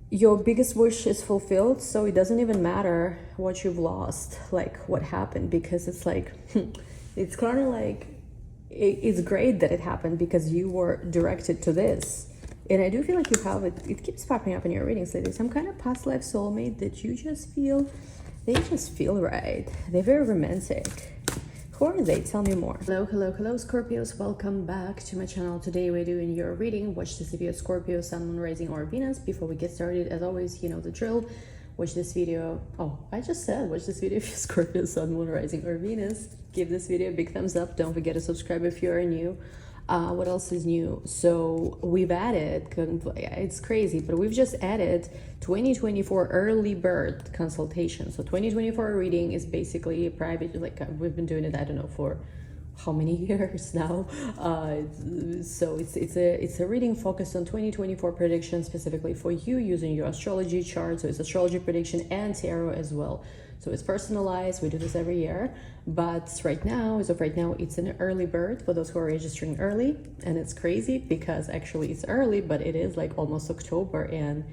your biggest wish is fulfilled, so it doesn't even matter what you've lost, like what happened, because it's like it's kind of like it's great that it happened because you were directed to this. And I do feel like you have it keeps popping up in your readings lately, some kind of past life soulmate that you just feel, they just feel right, they're very romantic. Who are they? Tell me more. Hello, hello, hello, Scorpios. Welcome back to my channel. Today we're doing your reading. Watch this video, Scorpio, Sun, Moon, Rising, or Venus. Before we get started, as always, you know the drill. Watch this video. Oh, I just said watch this video if you're Scorpio, Sun, Moon, Rising, or Venus. Give this video a big thumbs up. Don't forget to subscribe if you're new. What else is new? So we've added, it's crazy, but we've just added 2024 early bird consultation. So 2024 reading is basically a private, like we've been doing it, I don't know, for how many years now. So it's a reading focused on 2024 predictions specifically for you using your astrology chart. So it's astrology prediction and tarot as well. So it's personalized. We do this every year, but right now, as of right now, it's an early bird for those who are registering early. And it's crazy because actually it's early, but it is like almost October, and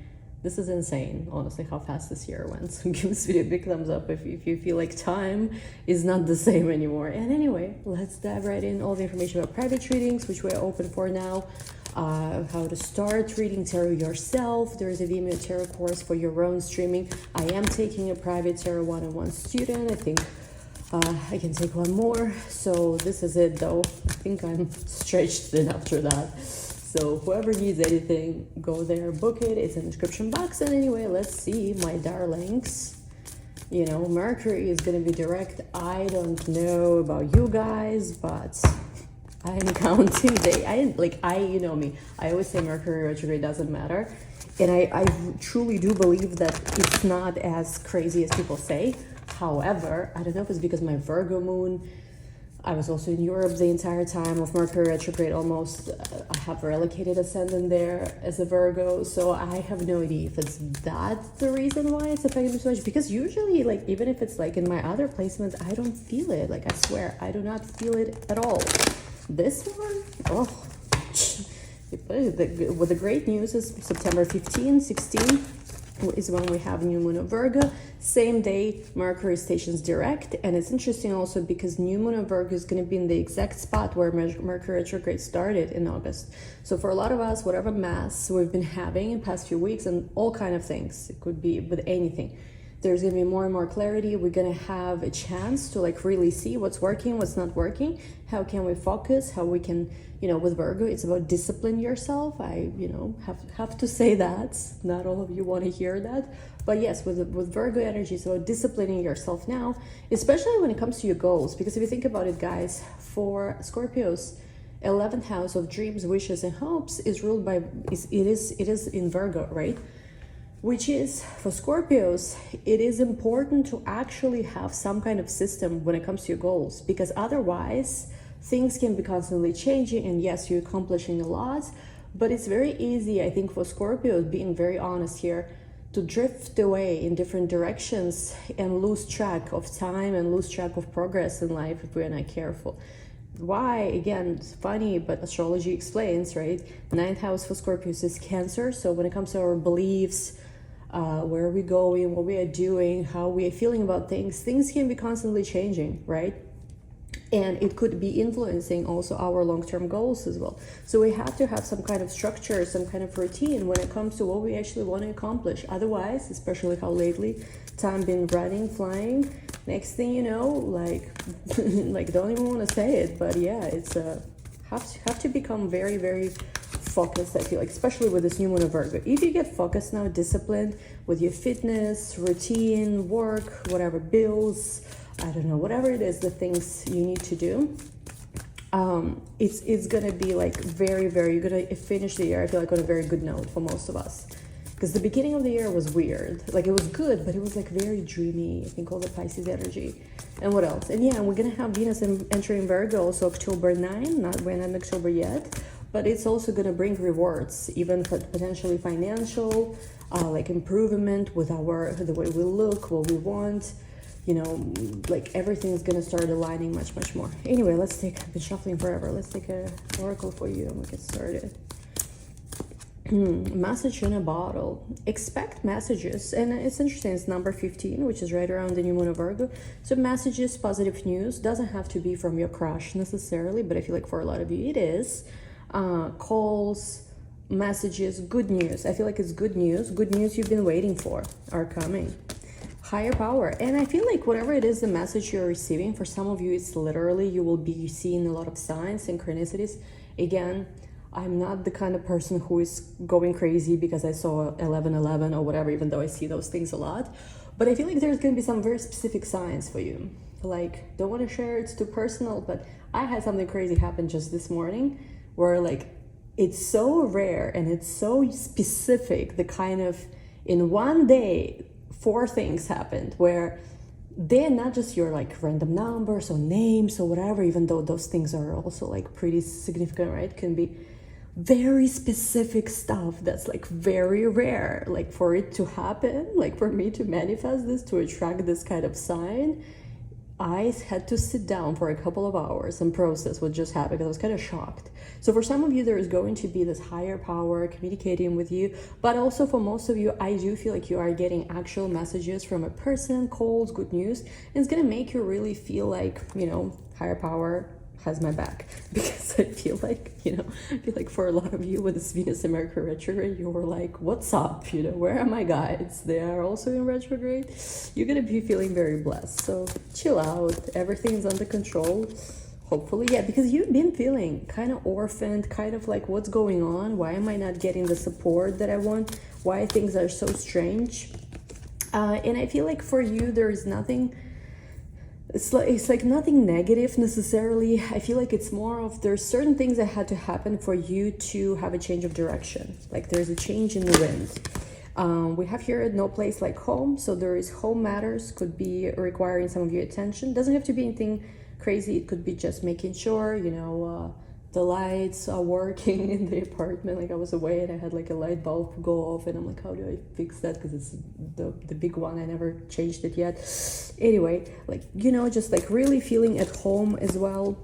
this is insane, honestly, how fast this year went. So give this video a big thumbs up if you feel like time is not the same anymore. And anyway, let's dive right in. All the information about private readings, which we're open for now. How to start reading tarot yourself. There is a VIMEO tarot course for your own streaming. I am taking a private tarot one-on-one student. I think I can take one more. So this is it though. I think I'm stretched thin after that. So whoever needs anything, go there, book it. It's in the description box. And anyway, let's see, my darlings. You know, Mercury is going to be direct. I don't know about you guys, but I'm counting you know me. I always say Mercury retrograde doesn't matter. And I truly do believe that it's not as crazy as people say. However, I don't know if it's because my Virgo moon, I was also in Europe the entire time of Mercury retrograde almost. I have relocated ascendant there as a Virgo, so I have no idea if it's that the reason why it's affecting me so much. Because usually, like, even if it's like in my other placements, I don't feel it. Like, I swear, I do not feel it at all. This one, oh, well, the great news is September 15, 16 is when we have new moon of Virgo. Same day, Mercury stations direct. And it's interesting also because new moon of Virgo is going to be in the exact spot where Mercury retrograde started in August. So for a lot of us, whatever mass we've been having in past few weeks and all kind of things, it could be with anything, there's going to be more and more clarity. We're going to have a chance to like really see what's working, what's not working, how can we focus, how we can, you know, with Virgo, it's about discipline yourself. I, you know, have to say that. Not all of you want to hear that. But yes, with Virgo energy, it's about disciplining yourself now, especially when it comes to your goals. Because if you think about it, guys, for Scorpios, 11th house of dreams, wishes, and hopes is ruled by, it is in Virgo, right? Which is, for Scorpios, it is important to actually have some kind of system when it comes to your goals, because otherwise things can be constantly changing, and yes, you're accomplishing a lot, but it's very easy, I think, for Scorpios, being very honest here, to drift away in different directions and lose track of time and lose track of progress in life if we're not careful. Why? Again, it's funny, but astrology explains, right? 9th house for Scorpios is Cancer, so when it comes to our beliefs, where are we going, what we are doing, how we are feeling about things can be constantly changing, right? And it could be influencing also our long-term goals as well. So we have to have some kind of structure, some kind of routine when it comes to what we actually want to accomplish. Otherwise, especially how lately time been running, flying, next thing you know, like like don't even want to say it, but yeah, it's have to become very, very focused, I feel like, especially with this new moon of Virgo. If you get focused now, disciplined with your fitness, routine, work, whatever, bills, I don't know, whatever it is, the things you need to do, it's gonna be like very, very, you're gonna finish the year, I feel like, on a very good note for most of us. Because the beginning of the year was weird. Like, it was good, but it was like very dreamy. I think all the Pisces energy. And what else? And yeah, we're gonna have Venus entering Virgo also October 9, not when I'm October yet, but it's also gonna bring rewards, even for potentially financial, like improvement with the way we look, what we want, you know, like everything's gonna start aligning much, much more. Anyway, I've been shuffling forever. Let's take an oracle for you and we'll get started. Message in a bottle. Expect messages, and it's interesting, it's number 15, which is right around the new moon of Virgo. So messages, positive news, doesn't have to be from your crush necessarily, but I feel like for a lot of you it is. Calls, messages, good news. I feel like it's good news you've been waiting for are coming. Higher power. And I feel like whatever it is, the message you're receiving, for some of you it's literally you will be seeing a lot of signs, synchronicities. Again, I'm not the kind of person who is going crazy because I saw 1111 or whatever, even though I see those things a lot. But I feel like there's going to be some very specific signs for you. Like, don't want to share, it's too personal, but I had something crazy happen just this morning where like, it's so rare and it's so specific, the kind of, in one day, 4 things happened where they're not just your like random numbers or names or whatever, even though those things are also like pretty significant, right? Can be very specific stuff that's like very rare. Like for it to happen, like for me to manifest this, to attract this kind of sign, I had to sit down for a couple of hours and process what just happened because I was kind of shocked. So for some of you, there is going to be this higher power communicating with you, but also for most of you, I do feel like you are getting actual messages from a person, calls, good news, and it's going to make you really feel like, you know, higher power has my back, because I feel like, you know, I feel like for a lot of you with this Venus and Mercury retrograde, you were like, what's up, you know, where are my guides? They are also in retrograde. You're gonna be feeling very blessed, so chill out, everything's under control, hopefully. Yeah, because you've been feeling kind of orphaned, kind of like, what's going on? Why am I not getting the support that I want? Why things are so strange? And I feel like for you, there is nothing, it's like nothing negative necessarily. I feel like it's more of, there's certain things that had to happen for you to have a change of direction. Like there's a change in the wind. We have here no place like home. So there is home matters, could be requiring some of your attention. Doesn't have to be anything crazy. It could be just making sure, you know, the lights are working in the apartment. Like I was away and I had like a light bulb go off and I'm like, how do I fix that? Because it's the big one, I never changed it yet. Anyway, like, you know, just like really feeling at home as well.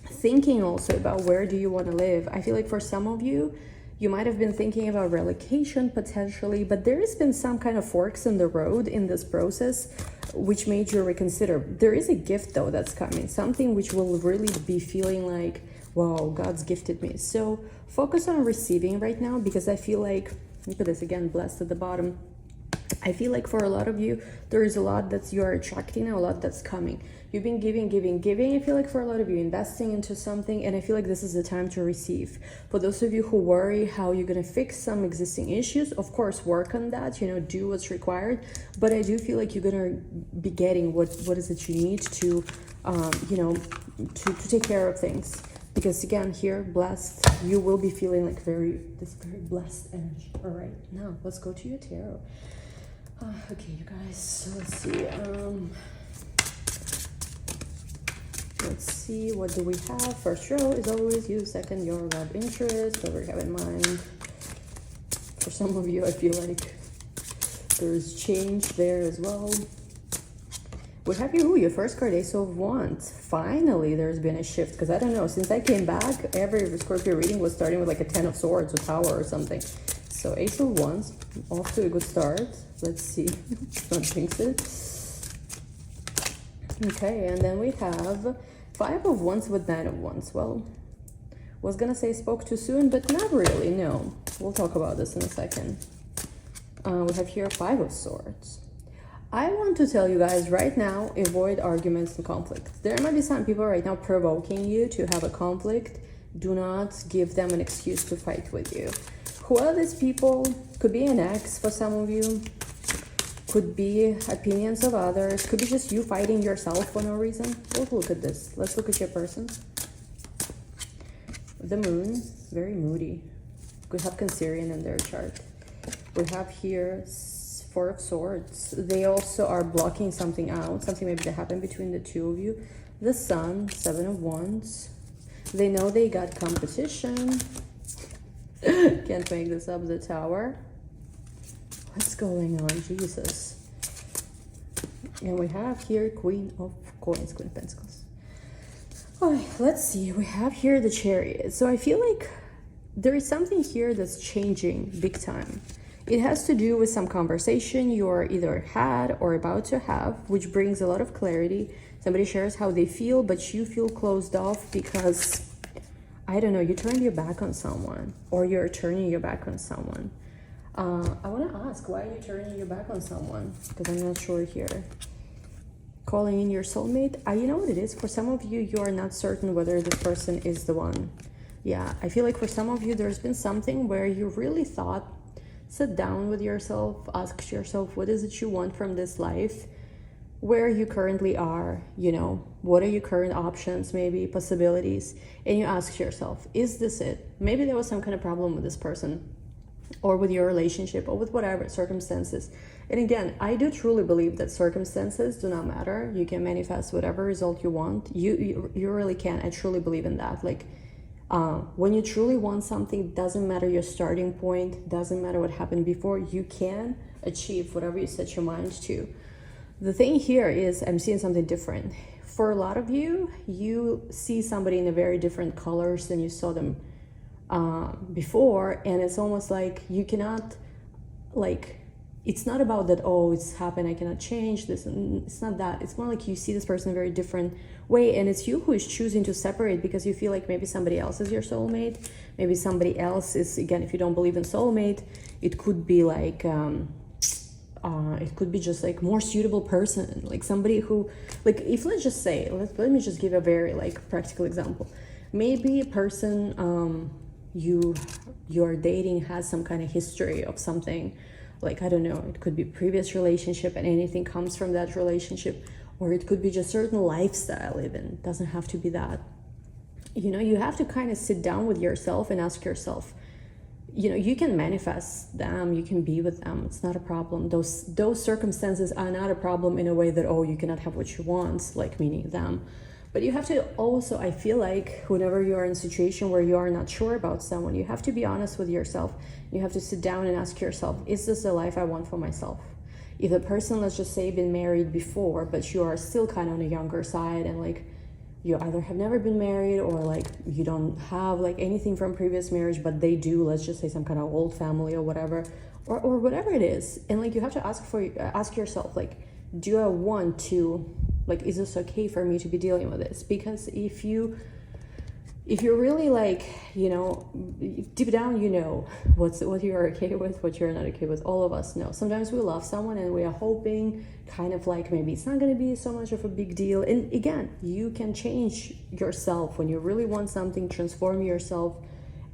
Thinking also about where do you want to live. I feel like for some of you, you might have been thinking about relocation potentially, but there has been some kind of forks in the road in this process which made you reconsider. There is a gift though that's coming, something which will really be feeling like, wow, God's gifted me. So focus on receiving right now, because I feel like, look at this again, blessed at the bottom. I feel like for a lot of you, there is a lot that you are attracting and a lot that's coming. You've been giving. I feel like for a lot of you, investing into something, and I feel like this is the time to receive. For those of you who worry how you're going to fix some existing issues, of course, work on that, you know, do what's required. But I do feel like you're going to be getting what is it you need to, you know, to take care of things. Because again, here, blessed, you will be feeling like this very blessed energy. All right, now let's go to your tarot. Okay, you guys, so let's see. Let's see, what do we have? First row is always you, second, your love interest, whatever you have in mind. For some of you, I feel like there's change there as well. We have your first card, Ace of Wands. Finally, there's been a shift, because I don't know, since I came back, every Scorpio reading was starting with like a 10 of Swords or Tower or something. So Ace of Wands, off to a good start. Let's see, don't jinx it. Okay, and then we have 5 of Wands with 9 of Wands. Well, was gonna say spoke too soon, but not really, no. We'll talk about this in a second. We have here 5 of Swords. I want to tell you guys right now, avoid arguments and conflict. There might be some people right now provoking you to have a conflict. Do not give them an excuse to fight with you. Who are these people? Could be an ex for some of you. Could be opinions of others. Could be just you fighting yourself for no reason. Let's look at this. Let's look at your person. The moon, very moody. Could have Cancerian in their chart. We have here 4 of Swords. They also are blocking something out. Something maybe that happened between the two of you. The Sun, 7 of Wands. They know they got competition. Can't make this up. The Tower. What's going on? Jesus. And we have here Queen of Coins, Queen of Pentacles. Oh, let's see. We have here the Chariot. So I feel like there is something here that's changing big time. It has to do with some conversation you are either had or about to have, which brings a lot of clarity. Somebody shares how they feel, but you feel closed off because, I don't know, you turned your back on someone, or you're turning your back on someone. I want to ask, why are you turning your back on someone? Because I'm not sure here. Calling in your soulmate. You know what it is? For some of you, you are not certain whether this person is the one. Yeah, I feel like for some of you, there's been something where you really thought, sit down with yourself, ask yourself, what is it you want from this life? Where you currently are, you know, what are your current options, maybe possibilities? And you ask yourself, is this it? Maybe there was some kind of problem with this person, or with your relationship, or with whatever circumstances. And again, I do truly believe that circumstances do not matter. You can manifest whatever result you want. You really can. I truly believe in that. Like, when you truly want something, doesn't matter your starting point, doesn't matter what happened before, you can achieve whatever you set your mind to. The thing here is, I'm seeing something different. For a lot of you, you see somebody in a very different colors than you saw them before, and it's almost like you cannot, like, it's not about that, oh, it's happened, I cannot change this, and it's not that. It's more like you see this person in a very different way, and it's you who is choosing to separate because you feel like maybe somebody else is your soulmate, maybe somebody else is, again, if you don't believe in soulmate, it could be like it could be just like more suitable person, like somebody who, like, if let's just say, let me just give a very like practical example. Maybe a person you're dating has some kind of history of something, like, I don't know, it could be previous relationship and anything comes from that relationship, or it could be just certain lifestyle even, it doesn't have to be that. You know, you have to kind of sit down with yourself and ask yourself, you know, you can manifest them, you can be with them, it's not a problem. Those circumstances are not a problem in a way that, oh, you cannot have what you want, like meaning them. But you have to also, I feel like, whenever you are in a situation where you are not sure about someone, you have to be honest with yourself. You have to sit down and ask yourself, is this the life I want for myself? If the person, let's just say, been married before, but you are still kind of on the younger side, and like, you either have never been married, or like you don't have like anything from previous marriage, but they do, let's just say, some kind of old family or whatever, or whatever it is. And like, you have to ask yourself, like, do I want to, like, is this okay for me to be dealing with this? Because if you're really like, you know, deep down, you know what you're okay with, what you're not okay with. All of us know. Sometimes we love someone and we are hoping kind of like maybe it's not going to be so much of a big deal. And again, you can change yourself when you really want something, transform yourself,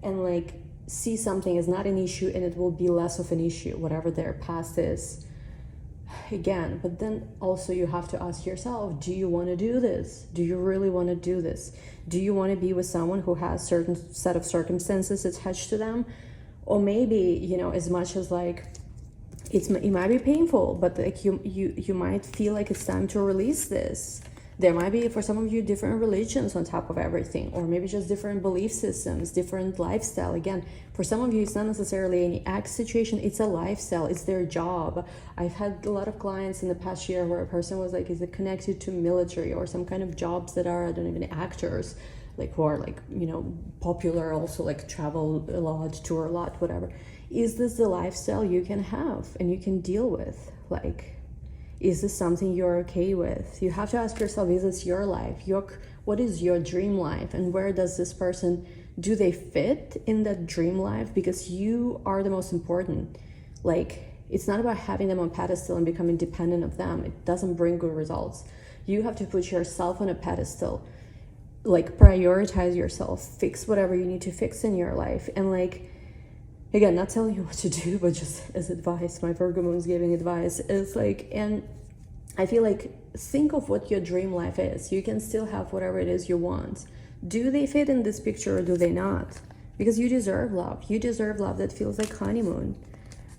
and like see something as not an issue, and it will be less of an issue, whatever their past is. Again, but then also you have to ask yourself, do you want to do this? Do you really want to do this? Do you want to be with someone who has certain set of circumstances attached to them? Or maybe, you know, as much as like it might be painful, but like you might feel like it's time to release this. There might be, for some of you, different religions on top of everything, or maybe just different belief systems, different lifestyle. Again, for some of you, it's not necessarily any ex situation, it's a lifestyle, it's their job. I've had a lot of clients in the past year where a person was like, is it connected to military or some kind of jobs that are, I don't even, actors, like who are like, you know, popular, also like travel a lot, tour a lot, whatever. Is this the lifestyle you can have and you can deal with? Like, is this something you're okay with? You have to ask yourself, is this your life? What is your dream life? And where does this person, do they fit in that dream life? Because you are the most important. Like, it's not about having them on pedestal and becoming dependent of them. It doesn't bring good results. You have to put yourself on a pedestal, like prioritize yourself, fix whatever you need to fix in your life. And like, again, not telling you what to do, but just as advice, my Virgo moon is giving advice. It's like, and I feel like, think of what your dream life is. You can still have whatever it is you want. Do they fit in this picture or do they not? Because you deserve love. You deserve love that feels like honeymoon.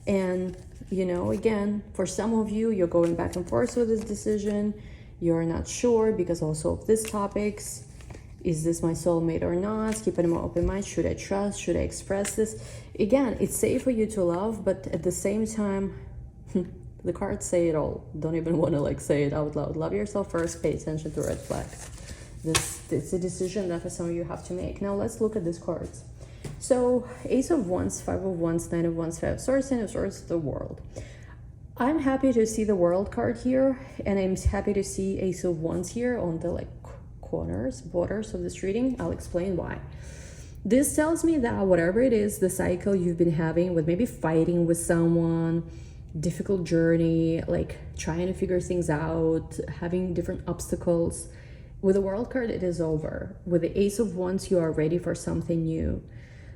And, you know, again, for some of you, you're going back and forth with this decision. You're not sure because also of these topics. Is this my soulmate or not? Keep an open mind. Should I trust? Should I express this? Again, it's safe for you to love, but at the same time, the cards say it all. Don't even want to like say it out loud. Love yourself first. Pay attention to red flags. It's a decision that for some of you have to make. Now let's look at these cards. So Ace of Wands, Five of Wands, Nine of Wands, Five of Swords, Ten of Swords, the World. I'm happy to see the World card here, and I'm happy to see Ace of Wands here on the like corners, borders of this reading. I'll explain why. This tells me that whatever it is, the cycle you've been having with maybe fighting with someone, difficult journey, like trying to figure things out, having different obstacles, with the World card, it is over. With the Ace of Wands, you are ready for something new.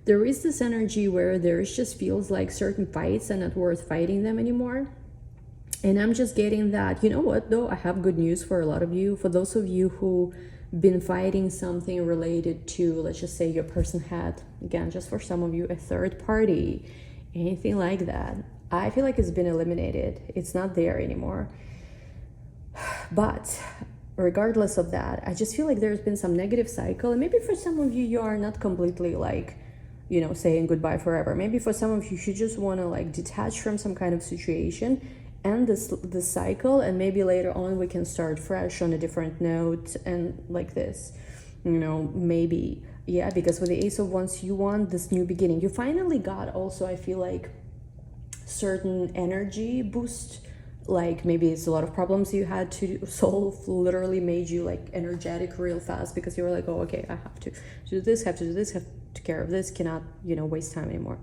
There is this energy where there's just feels like certain fights are not worth fighting them anymore. And I'm just getting that, you know what, though, I have good news for a lot of you. For those of you who been fighting something related to, let's just say your person had, again, just for some of you, a third party, anything like that, I feel like it's been eliminated. It's not there anymore. But regardless of that, I just feel like there's been some negative cycle, and maybe for some of you, you are not completely like, you know, saying goodbye forever. Maybe for some of you, you just want to like detach from some kind of situation, end this cycle, and maybe later on we can start fresh on a different note and like this, you know, maybe. Yeah, because with the Ace of Wands, you want this new beginning. You finally got also, I feel like, certain energy boost. Like maybe it's a lot of problems you had to solve literally made you like energetic real fast, because you were like, oh, okay, I have to do this, have to do this, have to take care of this, cannot, you know, waste time anymore.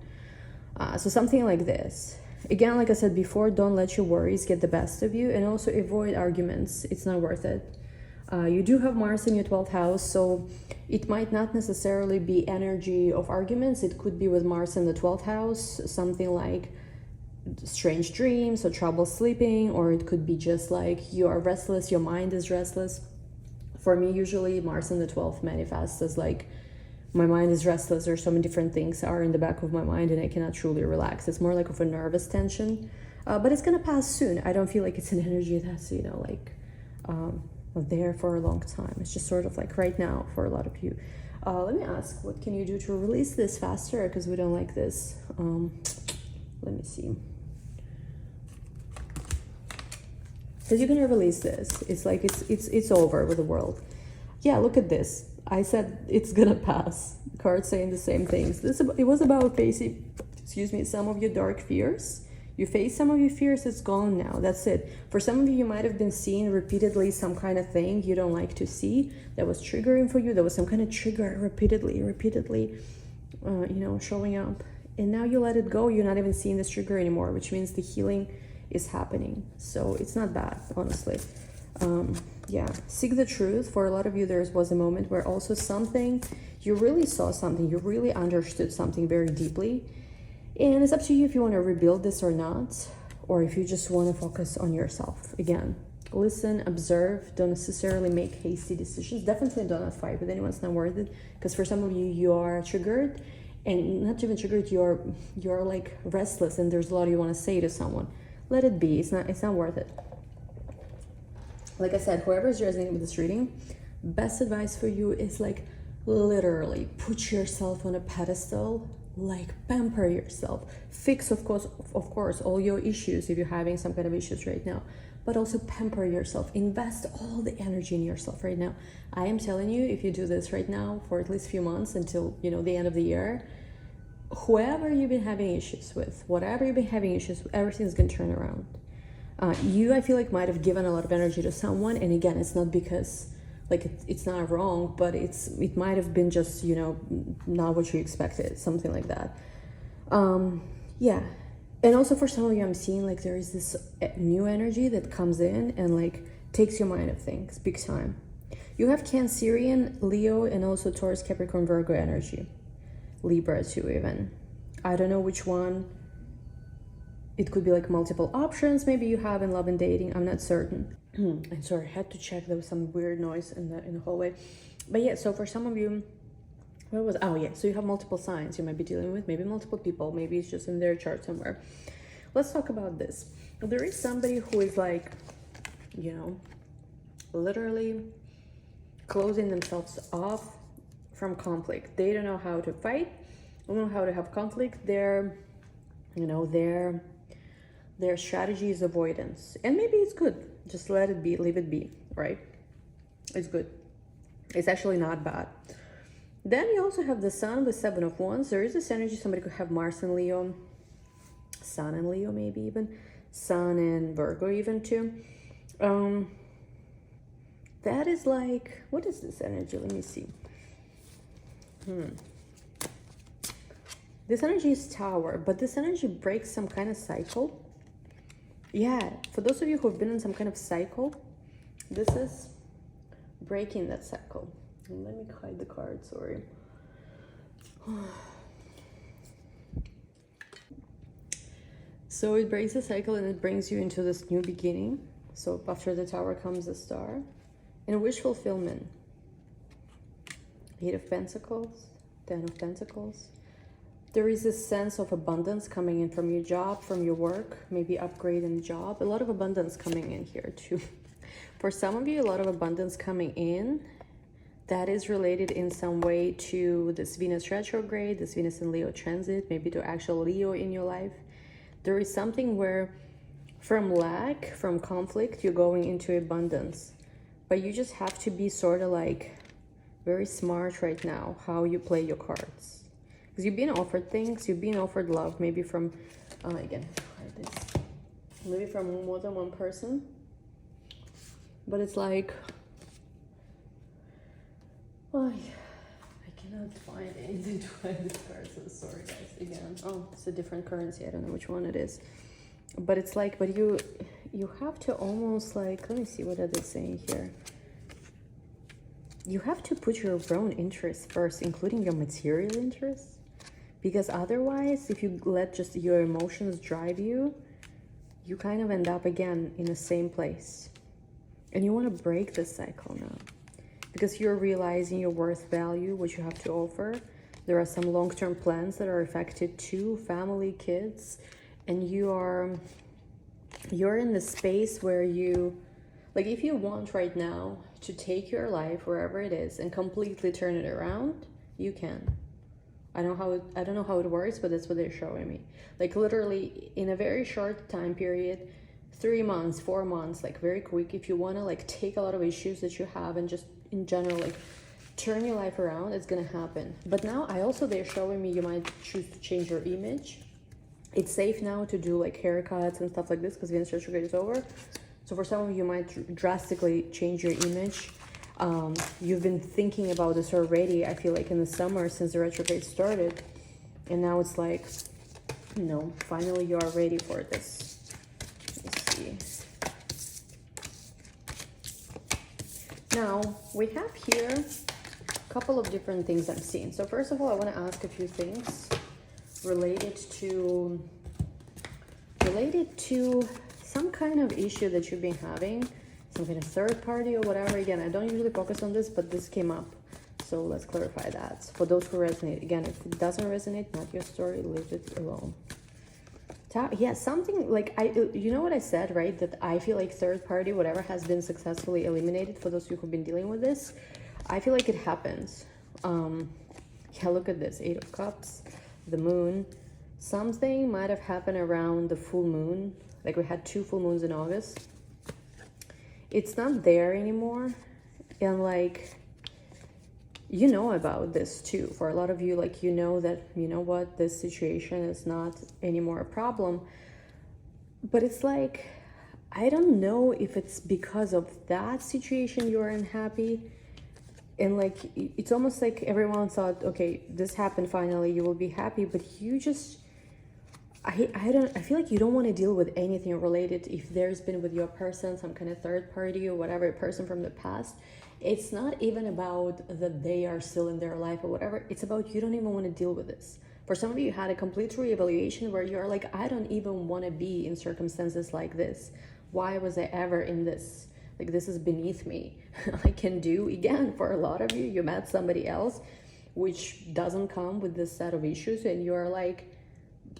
So something like this. Again, like I said before, don't let your worries get the best of you, and also avoid arguments. It's not worth it. You do have Mars in your 12th house, so it might not necessarily be energy of arguments. It could be with Mars in the 12th house, something like strange dreams or trouble sleeping, or it could be just like you are restless, your mind is restless. For me, usually Mars in the 12th manifests as like my mind is restless, or so many different things are in the back of my mind and I cannot truly relax. It's more like of a nervous tension, but it's gonna pass soon. I don't feel like it's an energy that's, you know, like there for a long time. It's just sort of like right now for a lot of you. Let me ask, what can you do to release this faster, because we don't like this. Let me see. Because you're gonna release this. It's like it's over with the World. Yeah, look at this. I said it's gonna pass. Cards saying the same things. It was about facing, excuse me, some of your dark fears. You face some of your fears, it's gone now. That's it. For some of you, you might have been seeing repeatedly some kind of thing you don't like to see that was triggering for you. There was some kind of trigger repeatedly, you know, showing up. And now you let it go. You're not even seeing this trigger anymore, which means the healing is happening. So it's not bad, honestly. Yeah, seek the truth. For a lot of you, there was a moment where also something, you really saw something, you really understood something very deeply. And it's up to you if you want to rebuild this or not, or if you just want to focus on yourself. Again, listen, observe, don't necessarily make hasty decisions. Definitely do not fight with anyone, it's not worth it. Because for some of you, you are triggered, and not even triggered, you're like restless, and there's a lot you want to say to someone. Let it be. It's not worth it. Like I said, whoever is resonating with this reading, best advice for you is like literally put yourself on a pedestal, like pamper yourself. Fix, of course, all your issues if you're having some kind of issues right now, but also pamper yourself. Invest all the energy in yourself right now. I am telling you, if you do this right now for at least a few months until, you know, the end of the year, whoever you've been having issues with, whatever you've been having issues with, everything's gonna turn around. You, I feel like, might have given a lot of energy to someone, and again, it's not because like it's not wrong, but it might have been just, you know, not what you expected, something like that. Yeah. And also for some of you, I'm seeing like there is this new energy that comes in and like takes your mind of things big time. You have Cancerian, Leo, and also Taurus, Capricorn, Virgo energy. Libra too, even. I don't know which one. It could be like multiple options maybe you have in love and dating. I'm not certain. I'm sorry, I had to check. There was some weird noise in the hallway. But yeah, so for some of you, oh yeah, so you have multiple signs you might be dealing with, maybe multiple people, maybe it's just in their chart somewhere. Let's talk about this. There is somebody who is like, you know, literally closing themselves off from conflict. They don't know how to fight, they don't know how to have conflict. Their strategy is avoidance, and maybe it's good. Just let it be, leave it be, right? It's good. It's actually not bad. Then you also have the Sun with Seven of Wands. There is this energy, somebody could have Mars and Leo, Sun and Leo maybe even, Sun and Virgo even too. That is like, what is this energy? Let me see. This energy is Tower, but this energy breaks some kind of cycle. Yeah, for those of you who have been in some kind of cycle, this is breaking that cycle. Let me hide the card, sorry. So it breaks the cycle and it brings you into this new beginning. So after the Tower comes the Star. And wish fulfillment. Eight of Pentacles, 10 of Pentacles. There is a sense of abundance coming in from your job, from your work, maybe upgrade in job. A lot of abundance coming in here too. For some of you, a lot of abundance coming in. That is related in some way to this Venus retrograde, this Venus in Leo transit, maybe to actual Leo in your life. There is something where from lack, from conflict, you're going into abundance. But you just have to be sort of like very smart right now how you play your cards. Because you've been offered things, you've been offered love, maybe from, again, maybe from more than one person. But it's like, oh, I cannot find anything to find this card, so sorry guys, again. Oh, it's a different currency, I don't know which one it is. But it's like, but you have to almost like, let me see, what are they saying here? You have to put your own interests first, including your material interests. Because otherwise, if you let just your emotions drive you, you kind of end up again in the same place. And you want to break this cycle now. Because you're realizing your worth, value, what you have to offer. There are some long-term plans that are affected too, family, kids. And you're in the space where you, like if you want right now to take your life wherever it is and completely turn it around, you can. I don't know how it works, but that's what they're showing me. Like literally in a very short time period, 3 months, 4 months, like very quick, if you want to like take a lot of issues that you have and just in general like turn your life around, it's gonna happen. But now they're showing me you might choose to change your image. It's safe now to do like haircuts and stuff like this because Venus retrograde is over. So for some of you, you might drastically change your image. You've been thinking about this already, I feel like in the summer since the retrograde started. And now it's like, you know, finally you are ready for this. Let's see. Now, we have here a couple of different things I'm seeing. So first of all, I want to ask a few things related to some kind of issue that you've been having, some kind of third party or whatever. Again, I don't usually focus on this, but this came up, so let's clarify that for those who resonate. Again, if it doesn't resonate, not your story, leave it alone. Yeah, something like you know what I said, right? That I feel like third party, whatever has been successfully eliminated, for those of you who've been dealing with this, I feel like it happens. Yeah, look at this, 8 of Cups, the Moon. Something might have happened around the full moon. Like we had 2 full moons in August. It's not there anymore. And like, you know about this too. For a lot of you, like, you know that, you know what, this situation is not anymore a problem. But it's like, I don't know if it's because of that situation you're unhappy. And like, it's almost like everyone thought, okay, this happened finally, you will be happy. But you just, I feel like you don't want to deal with anything related. If there's been with your person, some kind of third party or whatever, a person from the past, it's not even about that they are still in their life or whatever. It's about you don't even want to deal with this. For some of you, you had a complete reevaluation where you're like, I don't even want to be in circumstances like this. Why was I ever in this? Like, this is beneath me. I can do, again, for a lot of you, you met somebody else which doesn't come with this set of issues, and you're like,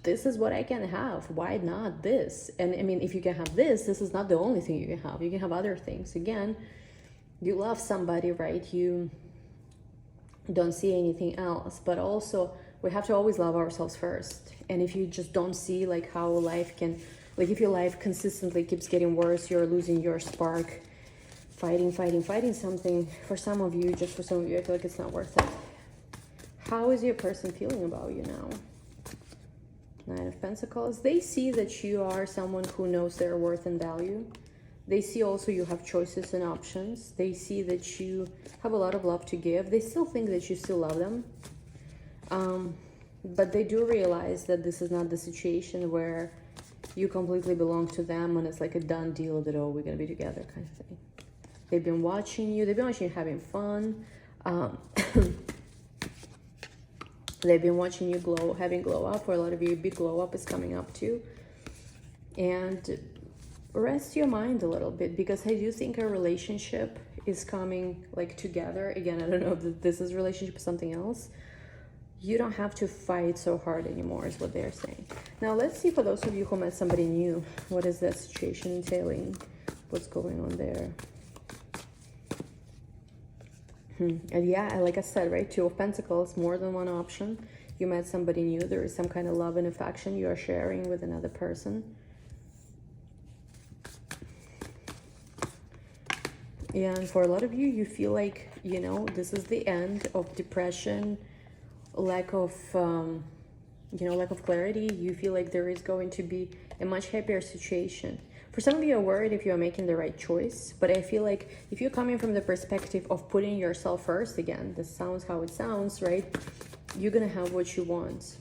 this is what I can have. Why not this? And I mean, if you can have this is not the only thing you can have. You can have other things. Again, you love somebody, right? You don't see anything else. But also, we have to always love ourselves first. And if you just don't see like how life can, like if your life consistently keeps getting worse, you're losing your spark, fighting something. For some of you, just for some of you, I feel like it's not worth it. How is your person feeling about you now? Nine of Pentacles. They see that you are someone who knows their worth and value. They see also you have choices and options. They see that you have a lot of love to give. They still think that you still love them. But they do realize that this is not the situation where you completely belong to them and it's like a done deal that, oh, we're going to be together kind of thing. They've been watching you. They've been watching you having fun. They've been watching you having glow up. For a lot of you, big glow up is coming up too. And rest your mind a little bit, because I do think a relationship is coming like together. Again, I don't know if this is relationship or something else. You don't have to fight so hard anymore is what they're saying. Now let's see, for those of you who met somebody new, what is that situation entailing? What's going on there? And yeah, like I said, right, Two of Pentacles, more than one option. You met somebody new. There is some kind of love and affection you are sharing with another person. Yeah, and for a lot of you, you feel like, you know, this is the end of depression, lack of, you know, lack of clarity. You feel like there is going to be a much happier situation. For some of you are worried if you are making the right choice, but I feel like if you're coming from the perspective of putting yourself first, again, this sounds how it sounds, right? You're gonna have what you want.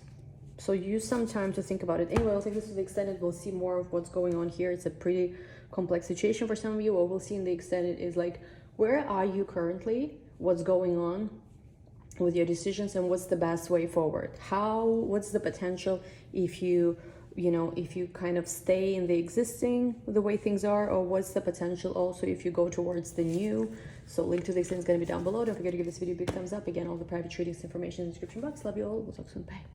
So use some time to think about it. Anyway, I'll take this to the extended. We'll see more of what's going on here. It's a pretty complex situation for some of you. What we'll see in the extended is like, where are you currently? What's going on with your decisions, and what's the best way forward? What's the potential if you know, if you kind of stay in the existing, the way things are, or what's the potential also if you go towards the new? So link to the extended is going to be down below. Don't forget to give this video a big thumbs up. Again, all the private readings information in the description box. Love you all. We'll talk soon. Bye.